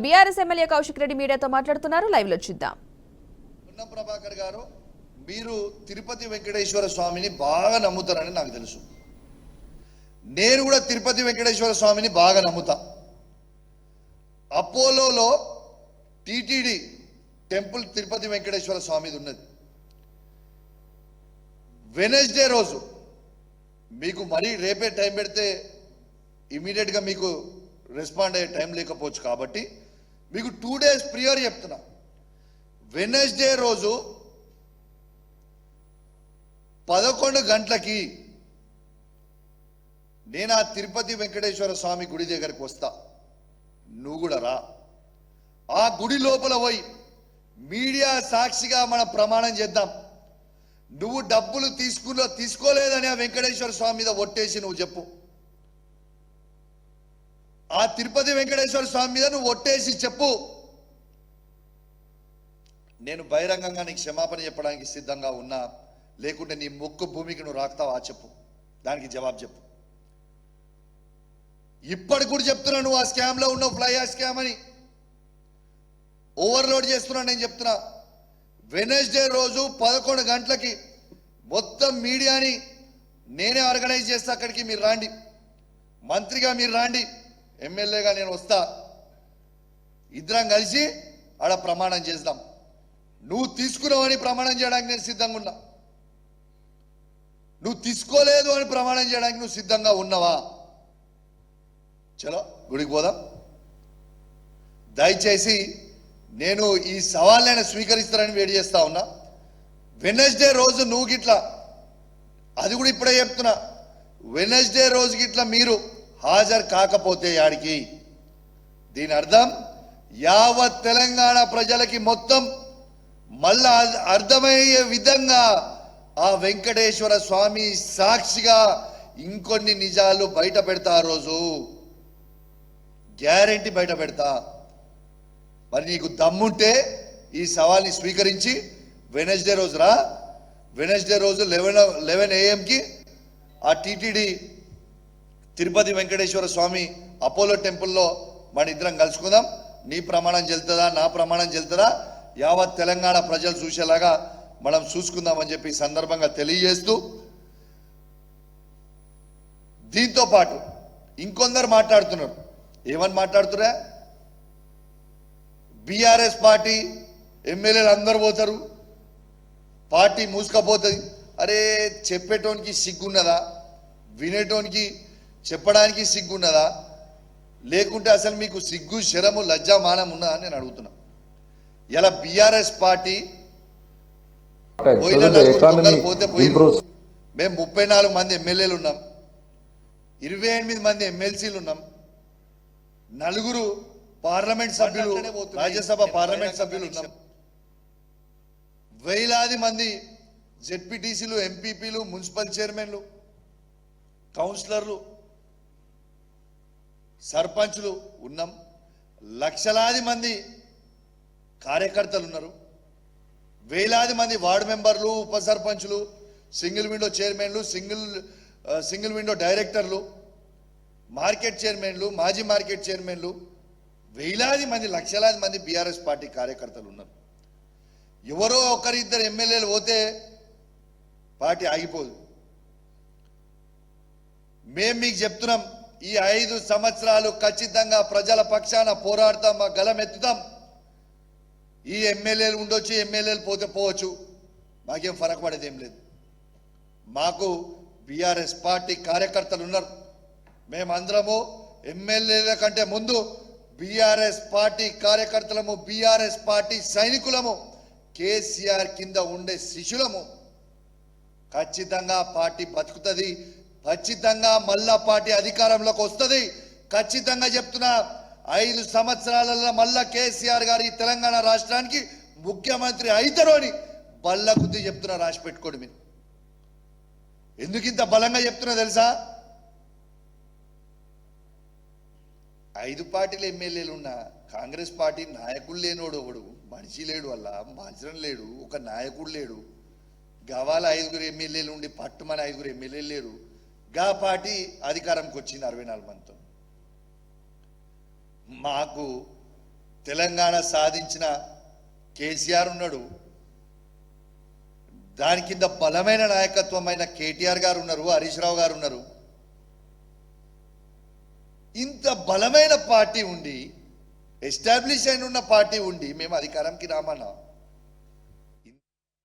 BRS MLA Kaushik Reddy మీడియాతో మాట్లాడుతున్నారు. Live లో చూద్దాం. పున్న ప్రభాకర్ గారు, మీరు తిరుపతి వెంకటేశ్వర స్వామిని బాగా నమ్ముతారని నాకు తెలుసు. నేను కూడా తిరుపతి వెంకటేశ్వర స్వామిని బాగా నమ్ముతా. అపోలోలో టిటిడి టెంపుల్ తిరుపతి వెంకటేశ్వర స్వామిది ఉన్నది. వెనస్డే రోజు మీకు మరీ రేపే టైం పెడితే ఇమీడియట్గా మీకు రెస్పాండ్ అయ్యే టైం లేకపోవచ్చు కాబట్టి మీకు 2 days ప్రియర్ చెప్తున్నా. వెనస్డే రోజు 11 గంటలకి నేను ఆ తిరుపతి వెంకటేశ్వర స్వామి గుడి దగ్గరికి వస్తా. నువ్వు కూడా రా. ఆ గుడి లోపల పోయి మీడియా సాక్షిగా మనం ప్రమాణం చేద్దాం. నువ్వు డబ్బులు తీసుకోలేదని ఆ వెంకటేశ్వర స్వామి మీద ఒట్టేసి నువ్వు చెప్పు. ఆ తిరుపతి వెంకటేశ్వర స్వామి మీద నువ్వు ఒట్టేసి చెప్పు. నేను బహిరంగంగా నీకు క్షమాపణ చెప్పడానికి సిద్ధంగా ఉన్నా. లేకుంటే నీ మొక్కు భూమికి నువ్వు రాస్తావా చెప్పు. దానికి జవాబు చెప్పు. ఇప్పటికి కూడా చెప్తున్నా, నువ్వు ఆ స్కామ్లో ఉన్నావు, ఫ్లై ఆ స్కామ్ అని ఓవర్లోడ్ చేస్తున్నా. నేను చెప్తున్నా, వెనస్డే రోజు 11 గంటలకి మొత్తం మీడియాని నేనే ఆర్గనైజ్ చేస్తా. అక్కడికి మీరు రాండి, మంత్రిగా మీరు రాండి, ఎమ్మెల్యేగా నేను వస్తా. ఇద్దరం కలిసి ఆడ ప్రమాణం చేద్దాం. నువ్వు తీసుకున్నావని ప్రమాణం చేయడానికి నేను సిద్ధంగా ఉన్నా. నువ్వు తీసుకోలేదు అని ప్రమాణం చేయడానికి నువ్వు సిద్ధంగా ఉన్నావా? చలో గుడికి పోదాం. దయచేసి నేను ఈ సవాళ్ళని స్వీకరిస్తానని వేడి చేస్తా ఉన్నా. వెనస్డే రోజు నువ్వు గిట్లా, అది కూడా ఇప్పుడే చెప్తున్నా, వెనస్డే రోజు గిట్లా మీరు హాజరు కాకపోతే యాడికి, దీని అర్థం యావత్ తెలంగాణ ప్రజలకి మొత్తం మళ్ళా అర్థమయ్యే విధంగా ఆ వెంకటేశ్వర స్వామి సాక్షిగా ఇంకొన్ని నిజాలు బయట పెడతా. ఆ రోజు గ్యారెంటీ బయట పెడతా. మరి నీకు దమ్ముంటే ఈ సవాల్ని స్వీకరించి వెనస్డే రోజు రా. వెనస్డే రోజు 11 AM ఆ టిటిడి తిరుపతి వెంకటేశ్వర స్వామి అపోలో టెంపుల్లో మన ఇద్దరం కలుసుకుందాం. నీ ప్రమాణం చెల్తుందా, నా ప్రమాణం చెల్తుందా, యావత్ తెలంగాణ ప్రజలు చూసేలాగా మనం చూసుకుందామని చెప్పి సందర్భంగా తెలియజేస్తూ, దీంతో పాటు ఇంకొందరు మాట్లాడుతున్నారు. ఏమని మాట్లాడుతున్నా? బీఆర్ఎస్ పార్టీ ఎమ్మెల్యేలు అందరు పోతారు, పార్టీ మూసుకపోతుంది. అరే, చెప్పేటోనికి సిగ్గున్నదా? వినేటోనికి చెప్పడానికి సిగ్గున్నదా? లేకుంటే అసలు మీకు సిగ్గు, శరము, లజ్జా, మానం ఉన్నదా అని నేను అడుగుతున్నా. ఇలా బీఆర్ఎస్ పార్టీ పోతే మేము 34 మంది ఎమ్మెల్యేలు ఉన్నాం, 28 మంది ఎమ్మెల్సీలు ఉన్నాం, 4 పార్లమెంట్ సభ్యులు, రాజ్యసభ పార్లమెంట్ సభ్యులు ఉన్నాం, వేలాది మంది జెడ్పీటీసీలు, ఎంపీపీలు, మున్సిపల్ చైర్మన్లు, కౌన్సిలర్లు, సర్పంచ్లు ఉన్నాం, లక్షలాది మంది కార్యకర్తలు ఉన్నారు, వేలాది మంది వార్డు మెంబర్లు, ఉప సర్పంచ్లు, సింగిల్ విండో చైర్మన్లు, సింగిల్ విండో డైరెక్టర్లు, మార్కెట్ చైర్మన్లు, మాజీ మార్కెట్ చైర్మన్లు, వేలాది మంది, లక్షలాది మంది బీఆర్ఎస్ పార్టీ కార్యకర్తలు ఉన్నారు. ఎవరో ఒకరిద్దరు ఎమ్మెల్యేలు పోతే పార్టీ ఆగిపోదు. మేము మీకు చెప్తున్నాం, ఈ 5 సంవత్సరాలు ఖచ్చితంగా ప్రజల పక్షాన పోరాడతాం, మా గలం ఎత్తుతాం. ఈ ఎమ్మెల్యేలు ఉండొచ్చు, ఎమ్మెల్యేలు పోతే పోవచ్చు, మాకేం ఫరక్ పడేది ఏం లేదు. మాకు బీఆర్ఎస్ పార్టీ కార్యకర్తలు ఉన్నారు. మేమందరము ఎమ్మెల్యేల కంటే ముందు బీఆర్ఎస్ పార్టీ కార్యకర్తలము, బీఆర్ఎస్ పార్టీ సైనికులము, కేసీఆర్ కింద ఉండే శిష్యులము. ఖచ్చితంగా పార్టీ బతుకుతుంది, ఖచ్చితంగా మళ్ళా పార్టీ అధికారంలోకి వస్తుంది. ఖచ్చితంగా చెప్తున్నా, 5 సంవత్సరాలలో మళ్ళా కేసీఆర్ గారు ఈ తెలంగాణ రాష్ట్రానికి ముఖ్యమంత్రి అయితారు అని బల్ల గుద్ది చెప్తున్నా. రాసి పెట్టుకోండి. మీరు ఎందుకు ఇంత బలంగా చెప్తున్నా తెలుసా? 5 పార్టీల ఎమ్మెల్యేలు ఉన్న కాంగ్రెస్ పార్టీ నాయకుడు లేనోడు ఒకడు, మనిషి లేడు, వల్ల మాజరం లేడు, ఒక నాయకుడు లేడు. గవాల 5 ఎమ్మెల్యేలు ఉండి పట్టుమని 5 ఎమ్మెల్యేలు లేరు. గా పార్టీ అధికారంకి వచ్చింది 64 మందితో. మాకు తెలంగాణ సాధించిన కేసీఆర్ ఉన్నాడు, దాని కింద బలమైన నాయకత్వమైన కేటీఆర్ గారు ఉన్నారు, హరీష్ రావు గారు ఉన్నారు. ఇంత బలమైన పార్టీ ఉండి, ఎస్టాబ్లిష్ అయిన ఉన్న పార్టీ ఉండి మేము అధికారంకి రామన్నా